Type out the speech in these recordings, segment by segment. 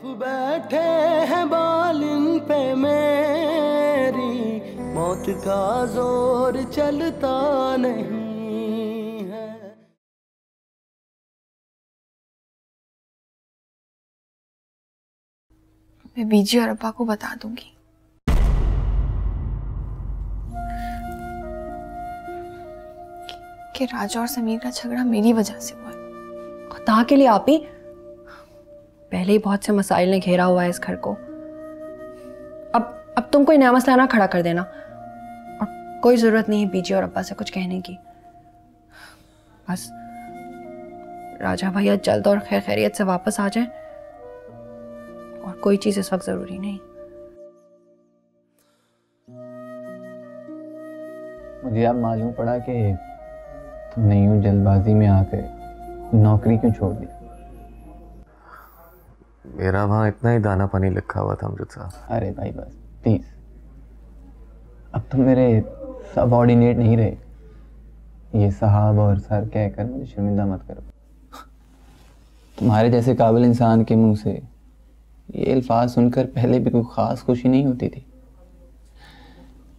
बैठे हैं बालिन पे मेरी, मौत का जोर चलता नहीं है। मैं बीजी और अब्बा को बता दूंगी। कि राजा और समीर का झगड़ा मेरी वजह से हुआ है। खुदा के लिए आप ही, पहले ही बहुत से मसाइल ने घेरा हुआ है इस घर को। अब तुम कोई नया मसला ना खड़ा कर देना, और कोई जरूरत नहीं है बीजी और अब्बा से कुछ कहने की। बस राजा भैया जल्द और खैर खैरियत से वापस आ जाए, और कोई चीज इस वक्त जरूरी नहीं। मुझे अब मालूम पड़ा कि तुमने यूं जल्दबाजी में आकर नौकरी क्यों छोड़ दी। मेरा वहाँ इतना ही दाना पानी लिखा हुआ था अमजद साहब। अरे भाई बस प्लीज, अब तुम मेरे सबऑर्डिनेट नहीं रहे। ये साहब और सर कहकर मुझे शर्मिंदा मत करो। तुम्हारे जैसे काबिल इंसान के मुंह से ये अल्फाज सुनकर पहले भी कोई ख़ास खुशी नहीं होती थी।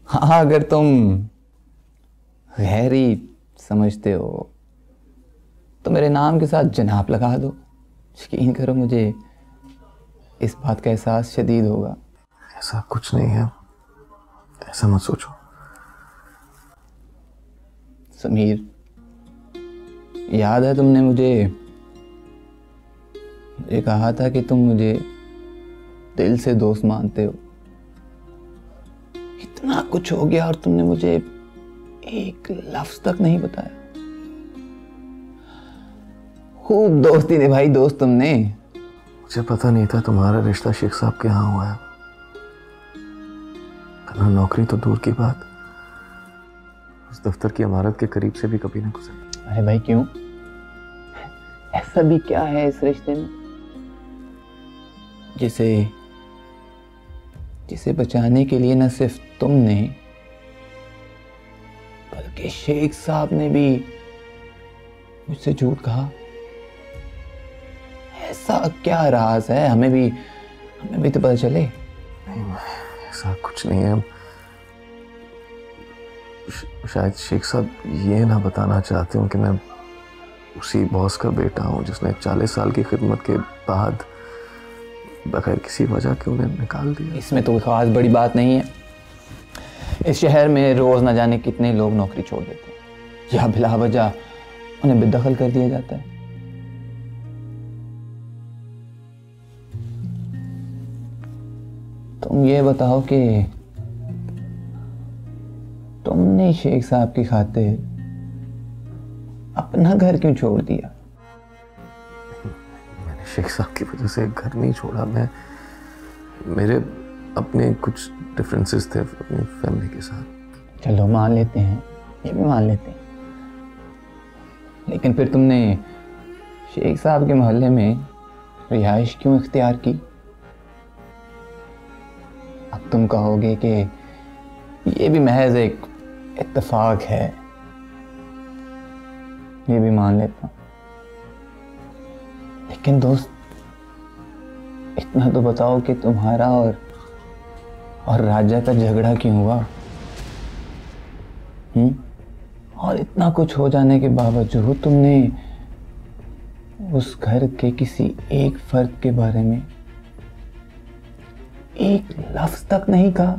हाँ, अगर तुम गहरी समझते हो तो मेरे नाम के साथ जनाब लगा दो। यकीन करो, मुझे इस बात का एहसास शदीद होगा। ऐसा कुछ नहीं है, ऐसा मत सोचो। समीर, याद है तुमने मुझे कहा था कि तुम मुझे दिल से दोस्त मानते हो। इतना कुछ हो गया और तुमने मुझे एक लफ्ज तक नहीं बताया। खूब दोस्ती निभाई दोस्त तुमने। मुझे पता नहीं था तुम्हारा रिश्ता शेख साहब के यहाँ हुआ है, वरना नौकरी तो दूर की बात, उस दफ्तर की इमारत के करीब से भी कभी ना गुजरी। अरे भाई क्यों? ऐसा भी क्या है इस रिश्ते में जिसे बचाने के लिए न सिर्फ तुमने बल्कि शेख साहब ने भी मुझसे झूठ कहा? ऐसा क्या राज है? हमें भी तो पता चले। नहीं, ऐसा कुछ नहीं है। शायद शेख साहब ये ना बताना चाहते हो कि मैं उसी बॉस का बेटा हूँ जिसने 40 साल की खिदमत के बाद बगैर किसी वजह के उन्हें निकाल दिया। इसमें तो कोई खास बड़ी बात नहीं है। इस शहर में रोज न जाने कितने लोग नौकरी छोड़ देते हैं या बिला वजह उन्हें बेदखल कर दिया जाता है। तुम ये बताओ कि तुमने शेख साहब की खातिर अपना घर क्यों छोड़ दिया? मैंने शेख साहब की वजह से घर नहीं छोड़ा। मेरे अपने कुछ डिफरेंसेस थे अपनी फैमिली के साथ। चलो मान लेते हैं, ये भी मान लेते हैं, लेकिन फिर तुमने शेख साहब के मोहल्ले में रिहाइश क्यों इख्तियार की? अब तुम कहोगे कि ये भी महज एक इत्तेफाक है, ये भी मान लेता हूं, लेकिन दोस्त इतना तो बताओ कि तुम्हारा और राजा का झगड़ा क्यों हुआ? और इतना कुछ हो जाने के बावजूद तुमने उस घर के किसी एक फर्द के बारे में एक लफ्ज तक नहीं कहा।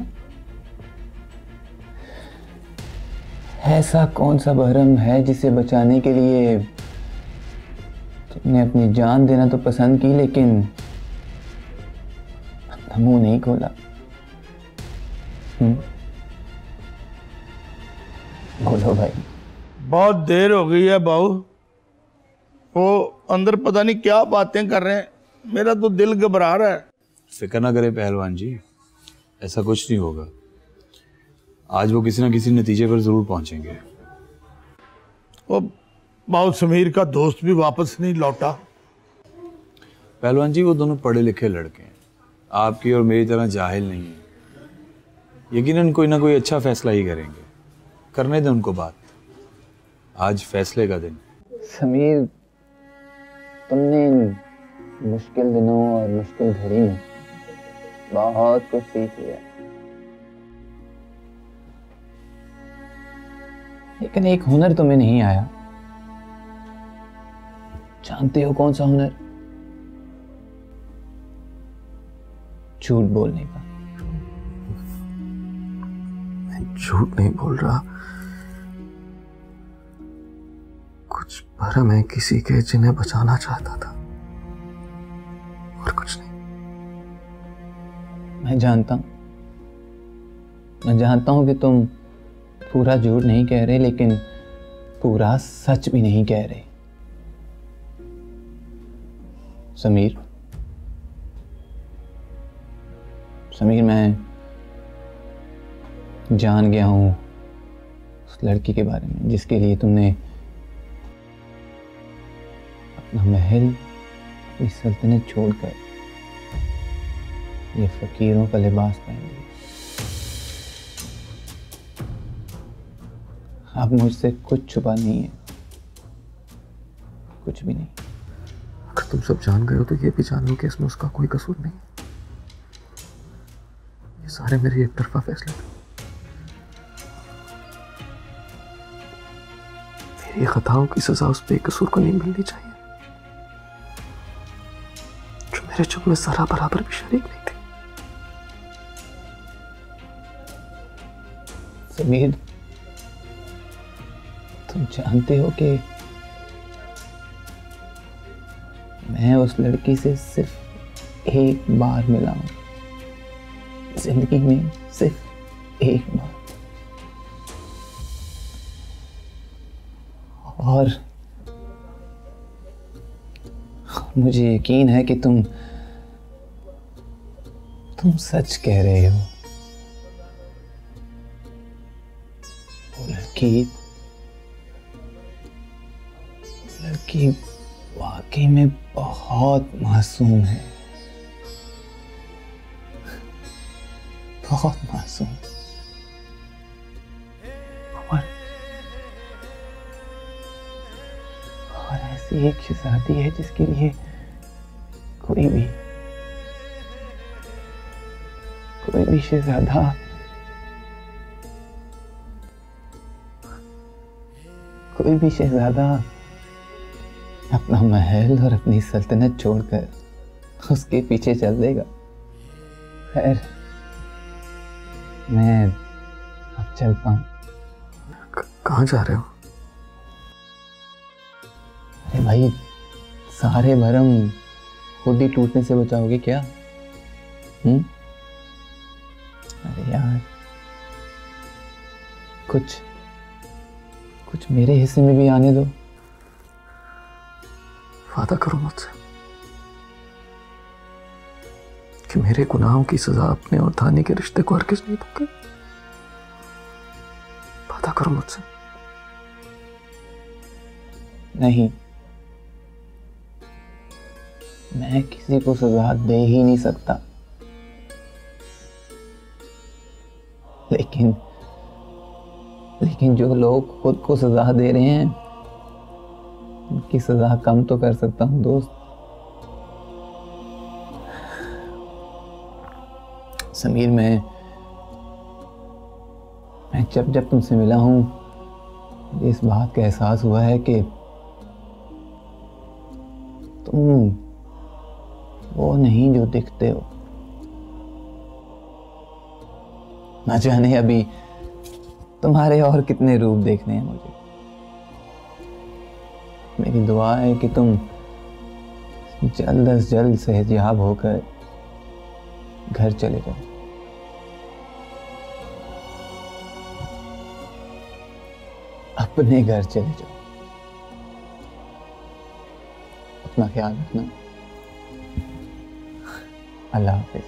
ऐसा कौन सा बहरम है जिसे बचाने के लिए तुमने अपनी जान देना तो पसंद की, लेकिन अपना मुंह नहीं खोला? बोलो भाई। बहुत देर हो गई है बाबू, वो अंदर पता नहीं क्या बातें कर रहे हैं, मेरा तो दिल घबरा रहा है। फिक्र ना करे पहलवान जी, ऐसा कुछ नहीं होगा। आज वो किसी ना किसी नतीजे पर जरूर पहुंचेंगे। वो बाबू समीर का दोस्त भी वापस नहीं लौटा। पहलवान जी वो दोनों पढ़े लिखे लड़के हैं, आपकी और मेरी तरह जाहिल नहीं है। यकीनन कोई ना कोई अच्छा फैसला ही करेंगे। करने दें उनको बात, आज फैसले का दिन। समीर, तुमने मुश्किल दिनों और मुश्किल घड़ी में बहुत कुछ सीख लिया, लेकिन एक हुनर तुम्हें नहीं आया। जानते हो कौन सा हुनर? झूठ बोलने का। मैं झूठ नहीं बोल रहा, कुछ भरम है किसी के जिन्हें बचाना चाहता था, और कुछ नहीं। मैं जानता हूं कि तुम पूरा झूठ नहीं कह रहे, लेकिन पूरा सच भी नहीं कह रहे। समीर, मैं जान गया हूं उस लड़की के बारे में जिसके लिए तुमने अपना महल, अपनी सल्तनत छोड़कर ये फकीरों का लिबास पहन लिया। अब मुझसे कुछ छुपा नहीं है, कुछ भी नहीं। अगर तुम सब जान गए हो तो ये भी जान लो कि इसमें उसका कोई कसूर नहीं। ये सारे मेरे एक तरफा फैसले थे। मेरी खताओं की सजा उस बेकसूर को नहीं मिलनी चाहिए जो मेरे जुर्म में जरा बराबर भी शरीक नहीं थी। समीर, तुम जानते हो कि मैं उस लड़की से सिर्फ एक बार मिला हूं, जिंदगी में सिर्फ एक बार। और मुझे यकीन है कि तुम सच कह रहे हो। वो लड़की वाकई में बहुत मासूम है, बहुत मासूम। और ऐसी एक शहजादी है जिसके लिए कोई भी शहजादा अपना महल और अपनी सल्तनत छोड़कर उसके पीछे चल देगा। खैर, मैं अब चलता हूँ। कहाँ जा रहे हो? अरे भाई, सारे भरम खुद ही टूटने से बचाओगे क्या? अरे यार, कुछ मेरे हिस्से में भी आने दो। वादा करो मुझसे कि मेरे गुनाहों की सजा अपने और धानी के रिश्ते को हरगिज़ नहीं दोगे। वादा करो मुझसे। नहीं, मैं किसी को सजा दे ही नहीं सकता, लेकिन जो लोग खुद को सजा दे रहे हैं उनकी सजा कम तो कर सकता हूं दोस्त। समीर, मैं जब तुमसे मिला हूं, मुझे इस बात का एहसास हुआ है कि तुम वो नहीं जो दिखते हो। ना जाने अभी तुम्हारे और कितने रूप देखने हैं मुझे। मेरी दुआ है कि तुम जल्द से जल्द सेहतयाब होकर घर चले जाओ। अपने घर चले जाओ। अपना ख्याल रखना। अल्लाह हाफिज।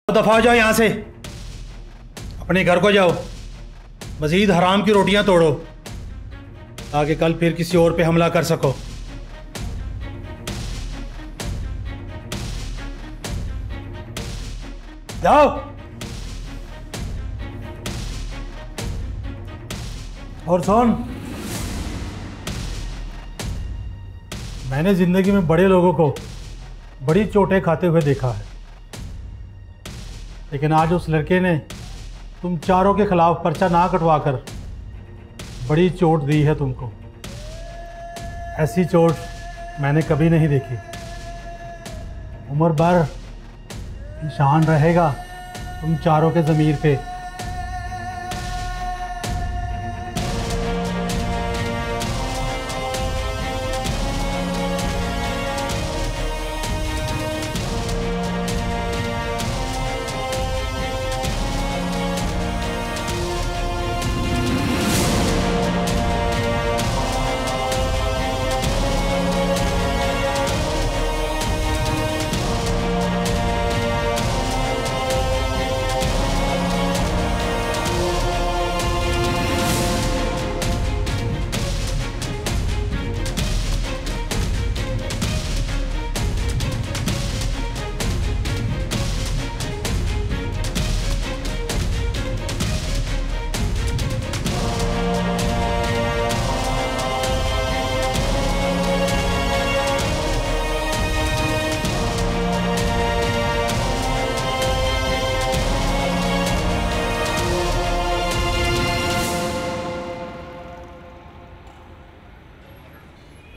दफा हो जाओ यहाँ से, अपने घर को जाओ। मजीद हराम की रोटियां तोड़ो ताकि कल फिर किसी और पे हमला कर सको। जाओ। और सुन, मैंने जिंदगी में बड़े लोगों को बड़ी चोटें खाते हुए देखा है, लेकिन आज उस लड़के ने तुम चारों के खिलाफ पर्चा ना कटवाकर बड़ी चोट दी है तुमको। ऐसी चोट मैंने कभी नहीं देखी। उम्र भर निशान रहेगा तुम चारों के ज़मीर पे।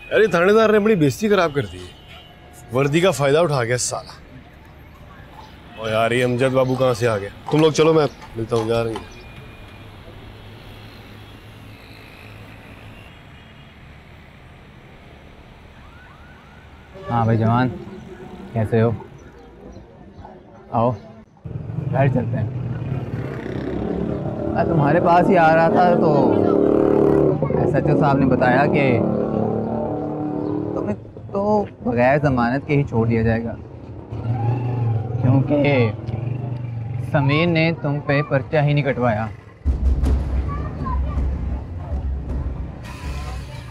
अरे थानेदार ने बड़ी बेइज्जती खराब कर दी, वर्दी का फायदा उठा गया साला। और यार ये अमजद बाबू कहाँ से आ गया? तुम लोग चलो, मैं मिलता हूँ, जा रही हूँ। हाँ भाई जवान, कैसे हो? आओ घर चलते हैं। मैं तुम्हारे पास ही आ रहा था तो SHO साहब ने बताया कि तुम्हें तो बगैर ज़मानत के ही छोड़ दिया जाएगा, क्योंकि समीर ने तुम पे पर्चा ही नहीं कटवाया।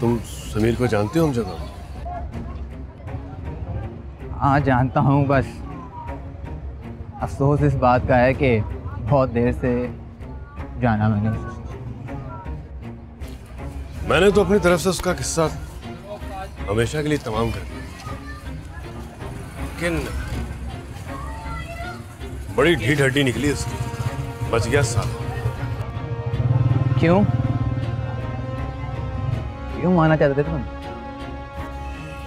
तुम समीर को जानते हो अमजद? हाँ जानता हूँ, बस अफसोस इस बात का है कि बहुत देर से जाना मैंने तो अपनी तरफ से उसका किस्सा हमेशा के लिए तमाम कर दिया, लेकिन बड़ी ढीठ हड्डी निकली उसकी, बच गया साला। क्यों माना चाहते थे तुम?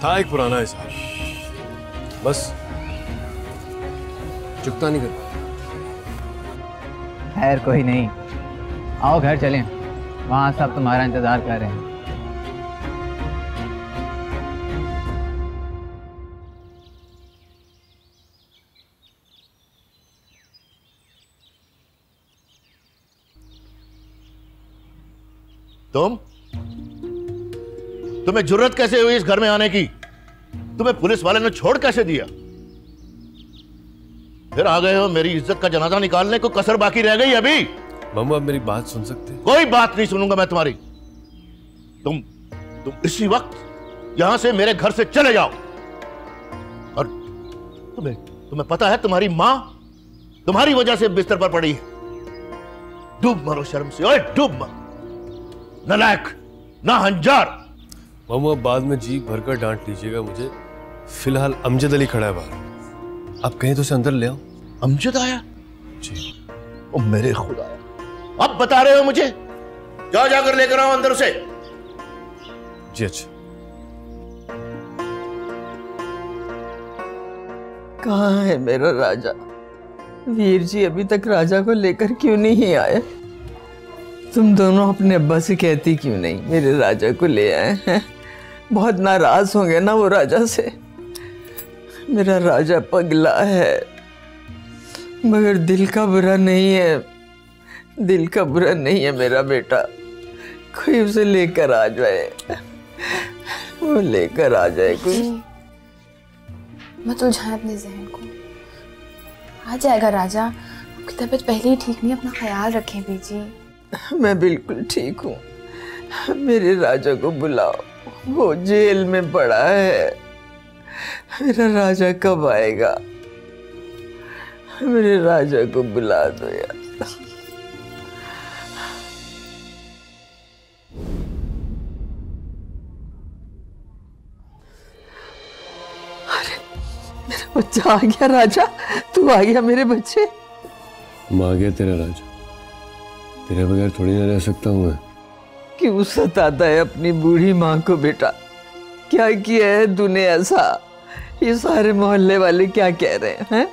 था एक पुराना हिसाब, बस चुकता नहीं कर। खैर कोई नहीं, आओ घर चलें, वहाँ सब तुम्हारा इंतजार कर रहे हैं। तुम्हें जुर्रत कैसे हुई इस घर में आने की? तुम्हें पुलिस वाले ने छोड़ कैसे दिया? फिर आ गए हो मेरी इज्जत का जनाजा निकालने को, कसर बाकी रह गई अभी। मामू आप मेरी बात सुन सकते? कोई बात नहीं सुनूंगा मैं तुम्हारी। तुम इसी वक्त यहां से मेरे घर से चले जाओ। और तुम्हें पता है तुम्हारी मां तुम्हारी वजह से बिस्तर पर पड़ी है। डूब मरो शर्म से, ओए डूब मरो, नालायक ना हंजार। मामू अब बाद में जी भरकर डांट लीजिएगा मुझे, फिलहाल अमजद अली खड़ा है बाहर, आप कहीं तो उसे अंदर ले आओ। अमजद आया? जी। ओ मेरे खुदा, अब बता रहे हो मुझे? जाओ जाकर लेकर आओ अंदर उसे। जी अच्छा। कहाँ है मेरा राजा? वीर जी अभी तक राजा को लेकर क्यों नहीं आए? तुम दोनों अपने अब्बा से कहती क्यों नहीं मेरे राजा को ले आए हैं? बहुत नाराज होंगे ना वो राजा से। मेरा राजा पगला है, मगर दिल का बुरा नहीं है, दिल का बुरा नहीं है मेरा बेटा। कोई उसे लेकर आ जाए, वो लेकर आ जाए कोई। मत उलझाएं अपने जहन को। आ जाएगा राजा, आपकी तबीयत पहले ही ठीक नहीं, अपना ख्याल रखें बीजी। मैं बिल्कुल ठीक हूँ। मेरे राजा को बुलाओ, वो जेल में पड़ा है। मेरा राजा कब आएगा? मेरे राजा को बुला दो यार। अरे मेरा बच्चा आ गया। राजा तू आ गया मेरे बच्चे। आ गया तेरा राजा, तेरे बगैर थोड़ी ना रह सकता हूँ मैं। क्यों सताता है अपनी बूढ़ी माँ को बेटा? क्या किया है तूने ऐसा? ये सारे मोहल्ले वाले क्या कह रहे हैं?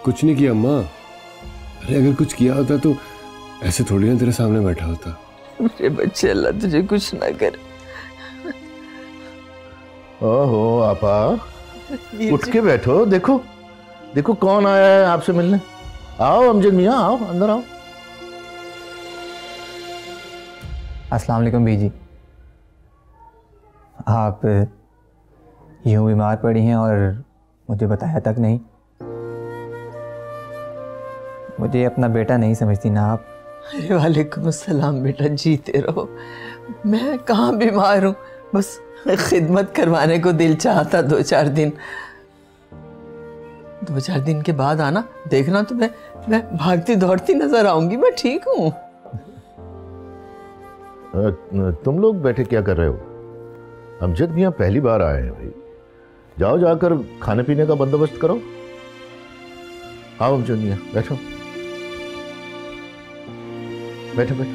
कुछ नहीं किया अम्मा। अरे अगर कुछ किया होता तो ऐसे थोड़ी ना तेरे सामने बैठा होता। मेरे बच्चे, अल्लाह तुझे कुछ ना करे। ओहो आपा, उठ के बैठो। देखो देखो कौन आया है आपसे मिलने। आओ अमजद मियाँ, आओ अंदर आओ। अस्सलाम वालेकुम बीजी। आप यूं बीमार पड़ी हैं और मुझे बताया तक नहीं। मुझे अपना बेटा नहीं समझती ना आप। अरे वालेकुम अस्सलाम बेटा, जीते रहो। मैं कहाँ बीमार हूँ, बस खिदमत करवाने को दिल चाहता। 2-4 दिन के बाद आना, देखना तो मैं भागती दौड़ती नजर आऊंगी। मैं ठीक हूँ। तुम लोग बैठे क्या कर रहे हो? अमजद मियाँ पहली बार आए हैं भाई, जाओ जाकर खाने पीने का बंदोबस्त करो। आओ अमजद मियाँ, बैठो बैठो बैठो।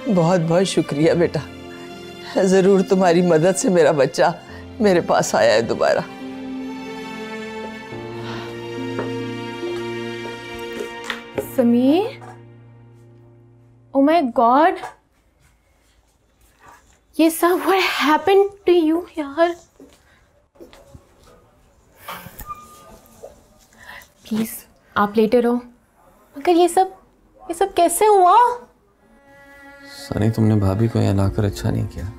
बहुत बहुत शुक्रिया बेटा, जरूर तुम्हारी मदद से मेरा बच्चा मेरे पास आया है दोबारा। समीर, ओ माय गॉड, ये सब व्हाट हैपेंड टू यू यार? प्लीज आप लेटे रहो। मगर ये सब कैसे हुआ? सनी, तुमने भाभी को यहाँ लाकर अच्छा नहीं किया।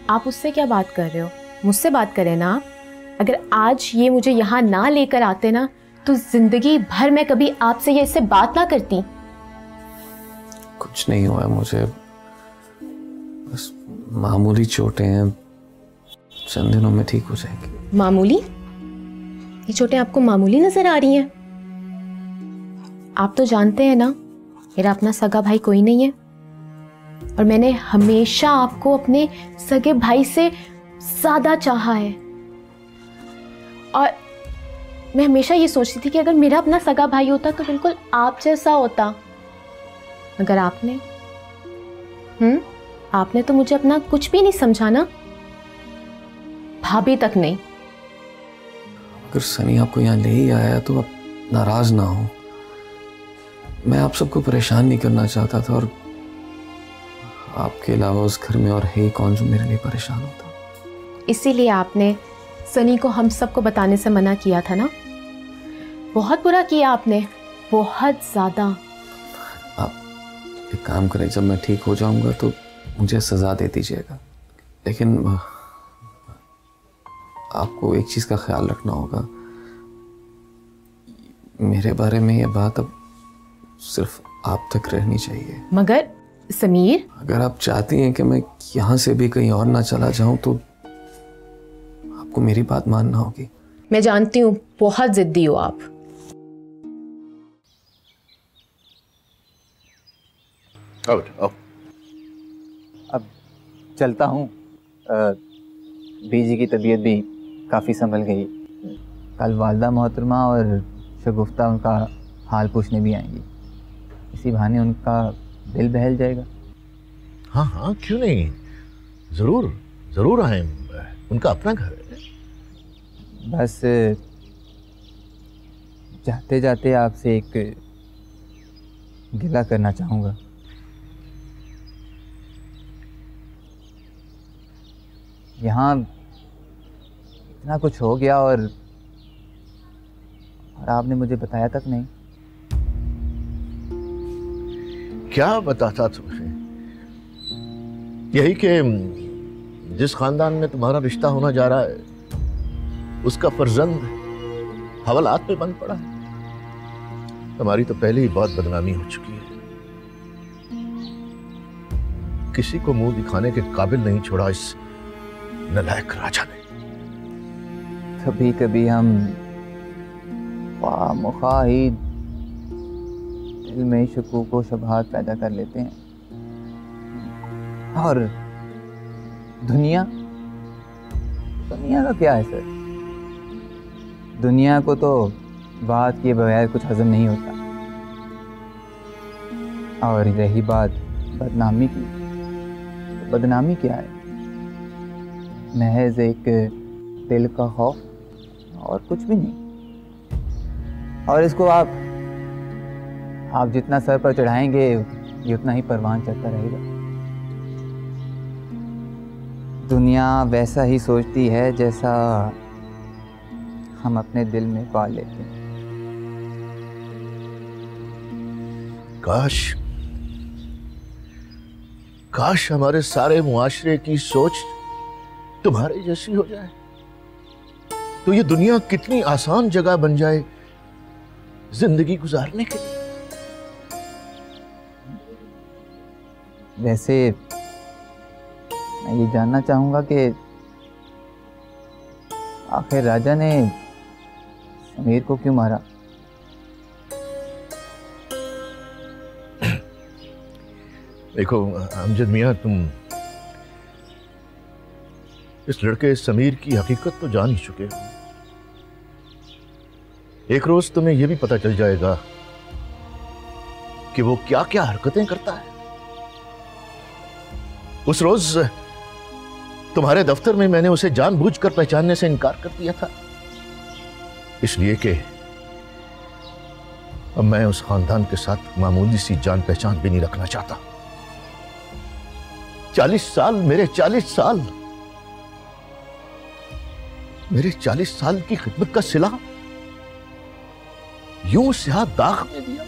आप उससे क्या बात कर रहे हो? मुझसे बात करें ना आप। अगर आज ये मुझे यहाँ ना लेकर आते ना, तो जिंदगी भर मैं कभी आपसे ये इससे बात ना करती। कुछ नहीं हुआ है मुझे, बस मामूली चोटें हैं, चंद दिनों में ठीक हो जाएंगी। मामूली? ये चोटें आपको मामूली नजर आ रही हैं? आप तो जानते हैं ना, मेरा अपना सगा भाई कोई नहीं है, और मैंने हमेशा आपको अपने सगे भाई से ज्यादा चाहा है। और मैं हमेशा ये सोचती थी कि अगर मेरा अपना सगा भाई होता तो बिल्कुल आप जैसा होता। मगर आपने तो मुझे अपना कुछ भी नहीं समझा ना, भाभी तक नहीं। अगर सनी आपको यहाँ ले ही आया तो आप नाराज ना हो। मैं आप सबको परेशान नहीं करना चाहता था, और आपके अलावा उस घर में और है ही कौन जो मेरे लिए परेशान होता। इसीलिए आपने सनी को हम सबको बताने से मना किया था ना। बहुत बुरा किया आपने, बहुत ज्यादा। आप एक काम करें, जब मैं ठीक हो जाऊंगा तो मुझे सजा दे दीजिएगा, लेकिन आपको एक चीज का ख्याल रखना होगा। मेरे बारे में ये बात अब सिर्फ आप तक रहनी चाहिए। मगर समीर, अगर आप चाहती हैं कि मैं यहाँ से भी कहीं और ना चला जाऊं तो आपको मेरी बात मानना होगी। मैं जानती हूँ बहुत जिद्दी हो आप। आओ। अब चलता हूँ। बीजी की तबीयत भी काफ़ी संभल गई। कल वालदा मोहतरमा और शगुफ्ता उनका हाल पूछने भी आएंगी। इसी बहाने उनका दिल बहल जाएगा। हाँ हाँ, क्यों नहीं, जरूर जरूर आए। उनका अपना घर है। बस जाते जाते आपसे एक गिला करना चाहूँगा। यहाँ इतना कुछ हो गया और आपने मुझे बताया तक नहीं। क्या बताता तुम्हें? यही कि जिस खानदान में तुम्हारा रिश्ता होना जा रहा है उसका फर्जंद हवालात पे बंद पड़ा है। तुम्हारी तो पहले ही बहुत बदनामी हो चुकी है। किसी को मुंह दिखाने के काबिल नहीं छोड़ा इस नालायक राजा ने। कभी कभी हम ख्वाह ही दिल में शकूक व शुबहात पैदा कर लेते हैं। और दुनिया का क्या है सर? दुनिया को तो बात किए बगैर कुछ हजम नहीं होता। और रही बात बदनामी की, तो बदनामी क्या है? महज एक दिल का खौफ और कुछ भी नहीं। और इसको आप जितना सर पर चढ़ाएंगे ये उतना ही परवान चढ़ता रहेगा। दुनिया वैसा ही सोचती है जैसा हम अपने दिल में पाल लेते हैं। काश हमारे सारे मुआशरे की सोच तुम्हारे जैसी हो जाए तो ये दुनिया कितनी आसान जगह बन जाए जिंदगी गुजारने के लिए। वैसे मैं ये जानना चाहूंगा कि आखिर राजा ने समीर को क्यों मारा? देखो अमजद मियां, तुम इस लड़के समीर की हकीकत तो जान ही चुके हो। एक रोज तुम्हें यह भी पता चल जाएगा कि वो क्या क्या हरकतें करता है। उस रोज तुम्हारे दफ्तर में मैंने उसे जानबूझकर पहचानने से इनकार कर दिया था, इसलिए कि अब मैं उस खानदान के साथ मामूली सी जान पहचान भी नहीं रखना चाहता। 40 साल मेरे 40 साल की खिदमत का सिला यूं स्याह दाग में दिया।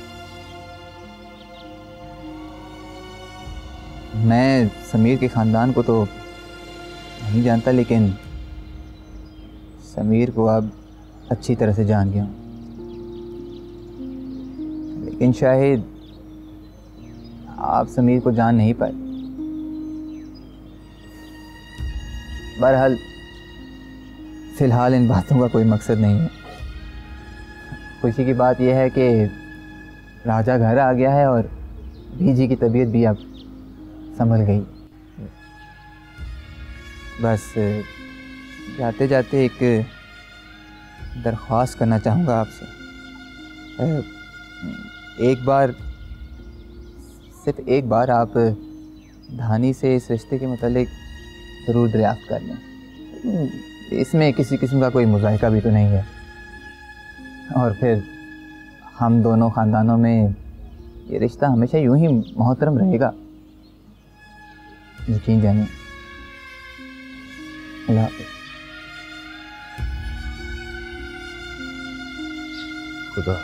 मैं समीर के खानदान को तो नहीं जानता, लेकिन समीर को अब अच्छी तरह से जान गया हूं। लेकिन शायद आप समीर को जान नहीं पाए। बहरहाल फिलहाल इन बातों का कोई मकसद नहीं है। खुशी की बात यह है कि राजा घर आ गया है और बीजी की तबीयत भी अब संभल गई। बस जाते जाते एक दरख्वास्त करना चाहूँगा आपसे। सिर्फ एक बार आप धानी से इस रिश्ते के मतलब ज़रूर दरियाफ्त कर लें। इसमें किसी किस्म का कोई मुज़ायका भी तो नहीं है। और फिर हम दोनों ख़ानदानों में ये रिश्ता हमेशा यूं ही मोहतरम रहेगा, यकीन जानिए। अल्लाह हाफ़िज़। खुदा।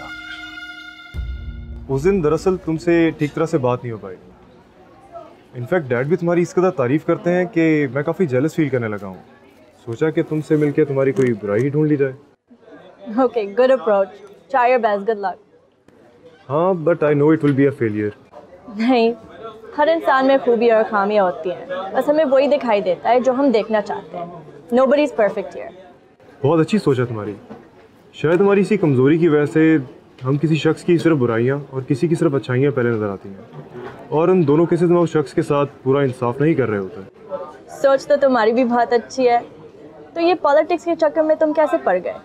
उस दिन दरअसल तुमसे ठीक तरह से बात नहीं हो पाई। इनफैक्ट डैड भी तुम्हारी इस कदर तारीफ़ करते हैं कि मैं काफ़ी जेलस फील करने लगा हूँ। सोचा कि तुमसे मिलके तुम्हारी कोई बुराई ही ढूंढ ली जाए। Okay, good approach. Try your best. Good luck. हाँ, but I know it will be a failure. नहीं, हर इंसान में खूबी और खामियां होती हैं। बस हमें वही दिखाई देता है जो हम देखना चाहते हैं। Nobody is perfect here. बहुत अच्छी सोच है तुम्हारी। शायद हमारी इसी कमज़ोरी की वजह से हम किसी शख्स की सिर्फ बुराइयाँ और किसी की सिर्फ अच्छाइयाँ पहले नज़र आती हैं, और उन दोनों केसेस में उस शख्स के साथ पूरा इंसाफ नहीं कर रहे होते। सोच तो तुम्हारी भी बहुत अच्छी है, तो ये पॉलिटिक्स के चक्कर में तुम कैसे पड़ गए?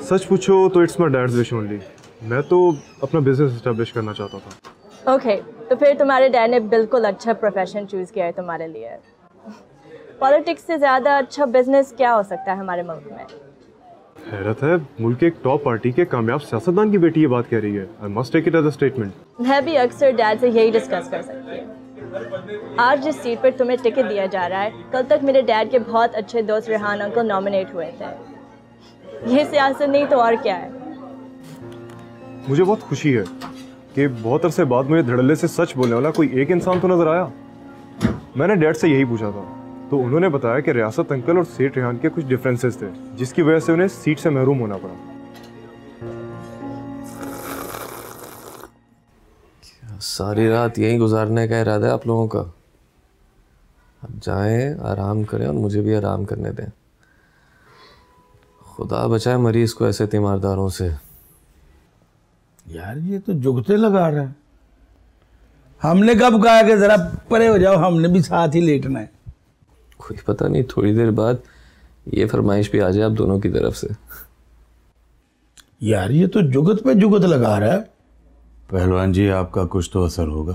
सच पूछो तो it's my dad's wish only. मैं तो अपना बिजनेस एस्टेब्लिश करना चाहता था। ओके, तो फिर तुम्हारे डैड ने बिल्कुल अच्छा प्रोफेशन चूज़ किया है तुम्हारे लिए। पॉलिटिक्स से ज़्यादा अच्छा बिजनेस क्या हो सकता है हमारे मुल्क में? हैरत है, मुल्क के एक टॉप पार्टी के कामयाब सियासतदान की बेटी ये बात कह रही है। I must take it as a statement. मैं भी अक्सर डैड से यही डिस्कस कर सकती हूँ। आज जिस सीट पर तुम्हें टिकट दिया जा रहा है, कल तक मेरे डैड के बहुत अच्छे दोस्त रेहान अंकल नॉमिनेट हुए थे। ये सियासत नहीं तो और क्या है? मुझे बहुत खुशी है कि बहुत अरसे बाद मुझे धड़ल्ले से सच बोलने वाला कोई एक इंसान तो नजर आया। मैंने डैड से यही पूछा था, तो उन्होंने बताया कि रियासत अंकल और सेठ रेहान के कुछ डिफरेंसेस थे, जिसकी वजह से उन्हें सीट से महरूम होना पड़ा। सारी रात यहीं गुजारने का इरादा है आप लोगों का? अब जाएं, आराम करें और मुझे भी आराम करने दें। खुदा बचाए मरीज को ऐसे तीमारदारों से। यार ये तो जुगते लगा रहा है। हमने कब कहा कि जरा परे हो जाओ, हमने भी साथ ही लेटना है। कोई पता नहीं थोड़ी देर बाद ये फरमाइश भी आ जाए आप दोनों की तरफ से। यार ये तो जुगत पे जुगत लगा रहा है। पहलवान जी आपका कुछ तो असर होगा।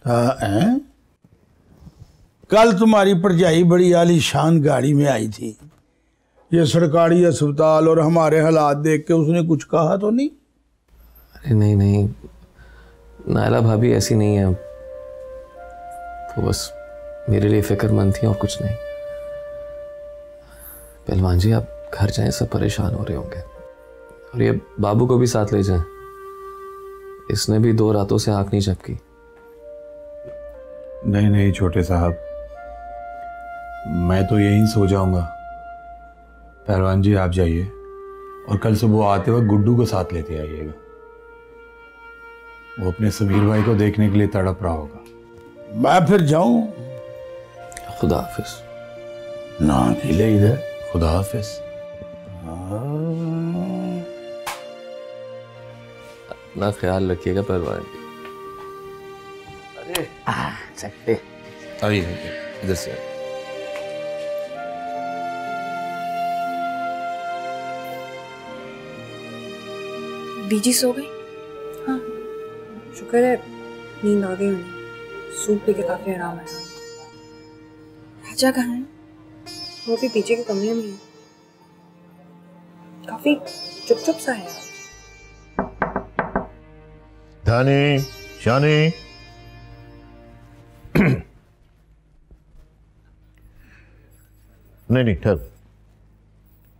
हाँ, कल तुम्हारी परजाई बड़ी आलीशान गाड़ी में आई थी। ये सरकारी अस्पताल और हमारे हालात देख के उसने कुछ कहा तो नहीं? अरे नहीं नहीं, नायला भाभी ऐसी नहीं है, वो बस मेरे लिए फिक्रमंद थी और कुछ नहीं। पहलवान जी आप घर जाएं, सब परेशान हो रहे होंगे। और ये बाबू को भी साथ ले जाएं, इसने भी 2 रातों से आंख नहीं झपकी। नहीं नहीं छोटे साहब, मैं तो यहीं सो जाऊंगा। पहलवान जी आप जाइए और कल सुबह आते वक्त गुड्डू को साथ लेते आइएगा। वो अपने समीर भाई को देखने के लिए तड़प रहा होगा। मैं फिर जाऊं? खुदा हाफिज। ना अकेले इधर। खुदा हाफिज। अपना ख्याल रखिएगा पहलवान जी। अरे आइए इधर से। बीजी सो गई? हाँ शुक्र है, नींद आ गई उन्हें। सूप पी के काफी आराम आया। राजा कहाँ है? वो भी पीछे के कमरे में है। काफी चुप चुप सा है। धानी, शानी। नहीं ठहर,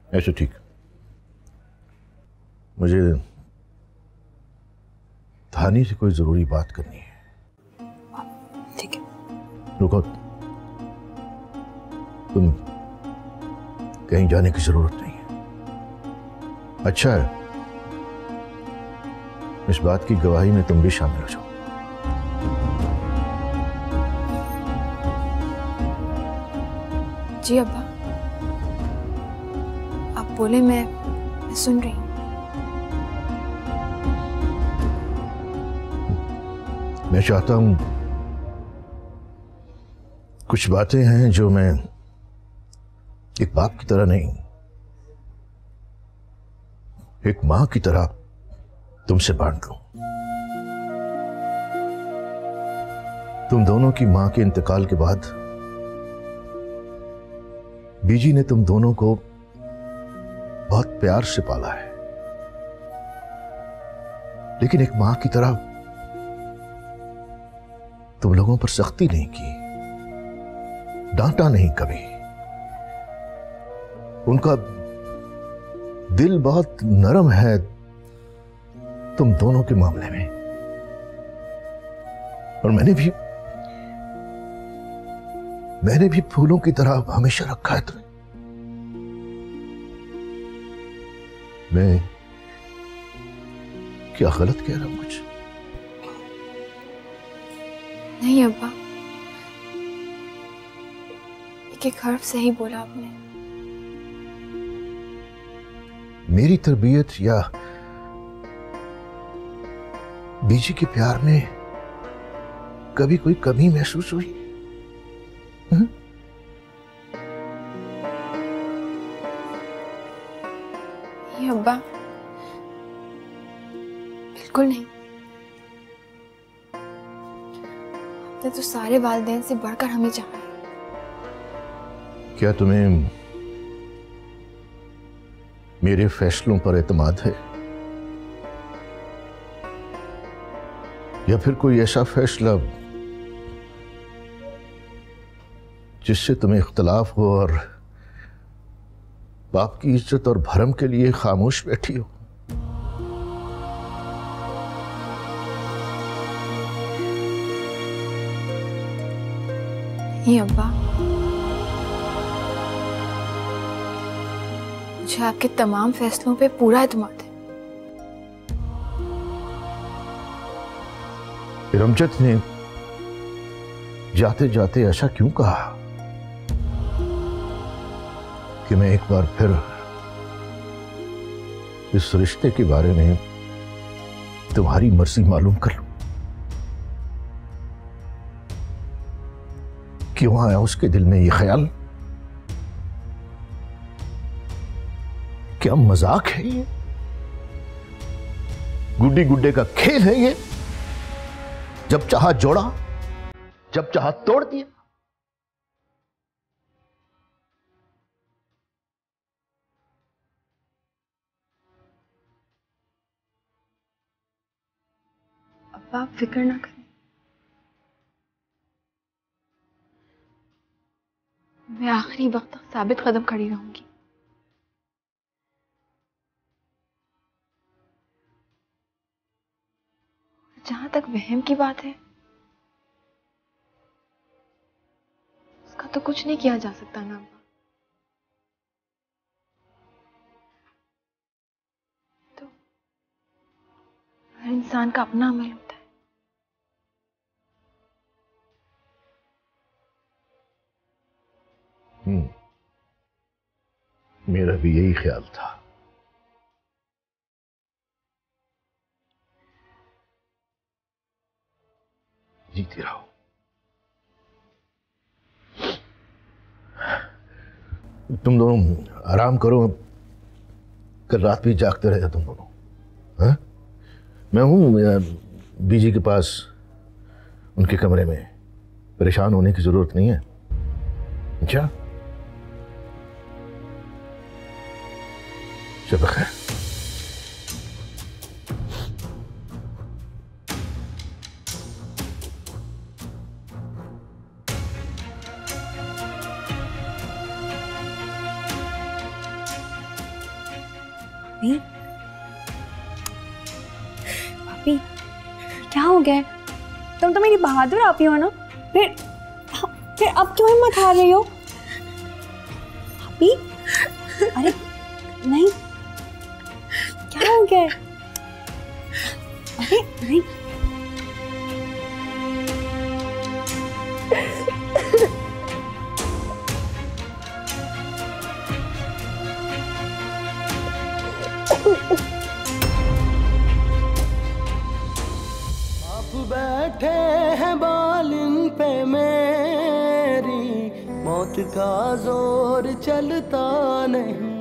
ऐसे ठीक। मुझे धानी से कोई जरूरी बात करनी है। ठीक है। रुको, तुम कहीं जाने की जरूरत नहीं है। अच्छा है, इस बात की गवाही में तुम भी शामिल हो जाओ। जी अब्बा, आप बोले, मैं सुन रही हूँ। मैं चाहता हूं, कुछ बातें हैं जो मैं एक बाप की तरह नहीं, एक मां की तरह तुमसे बांट लूं। तुम दोनों की मां के इंतकाल के बाद बीजी ने तुम दोनों को बहुत प्यार से पाला है, लेकिन एक मां की तरह तुम लोगों पर सख्ती नहीं की, डांटा नहीं कभी। उनका दिल बहुत नरम है तुम दोनों के मामले में, और मैंने भी फूलों की तरह हमेशा रखा है तुम्हें। मैं क्या गलत कह रहा हूं कुछ? नहीं अब्बा, एक हर्फ सही बोला आपने। मेरी तरबियत या बीजी के प्यार में कभी कोई कमी महसूस हुई? नहीं अब्बा, बिल्कुल नहीं। आपने तो सारे वालिदैन से बढ़कर हमें चाहा है। क्या तुम्हें मेरे फैसलों पर एतमाद है, या फिर कोई ऐसा फैसला जिससे तुम्हें इख्तलाफ हो और बाप की इज्जत और भरम के लिए खामोश बैठी हो? नहीं अब्बा, मुझे आपके तमाम फैसलों पे पूरा एतमाद है। रमजत ने जाते जाते ऐसा क्यों कहा कि मैं एक बार फिर इस रिश्ते के बारे में तुम्हारी मर्जी मालूम कर लूं? क्यों आया उसके दिल में ये ख्याल? क्या मजाक है ये? गुड्डी गुड्डे का खेल है ये? जब चाहा जोड़ा, जब चाहा तोड़ दिया। अब आप फिक्र ना करें, मैं आखिरी वक्त तक साबित कदम खड़ी रहूंगी। जहां तक वहम की बात है, उसका तो कुछ नहीं किया जा सकता ना अब्बा। तो हर इंसान का अपना अमल होता है। मेरा भी यही ख्याल था। जीती रहो। तुम दोनों आराम करो, कल रात भी जागते रहे तुम दोनों। हाँ? मैं हूं बीजी के पास, उनके कमरे में। परेशान होने की जरूरत नहीं है। अच्छा, शब खैर। भाभी, क्या हो गया? तुम तो मेरी बहादुर आपी हो ना, फिर अब क्यों हिम्मत हार रही हो? भाभी, अरे नहीं, क्या हो गया? अरे नहीं, बैठे हैं बालिन पे मेरी, मौत का जोर चलता नहीं।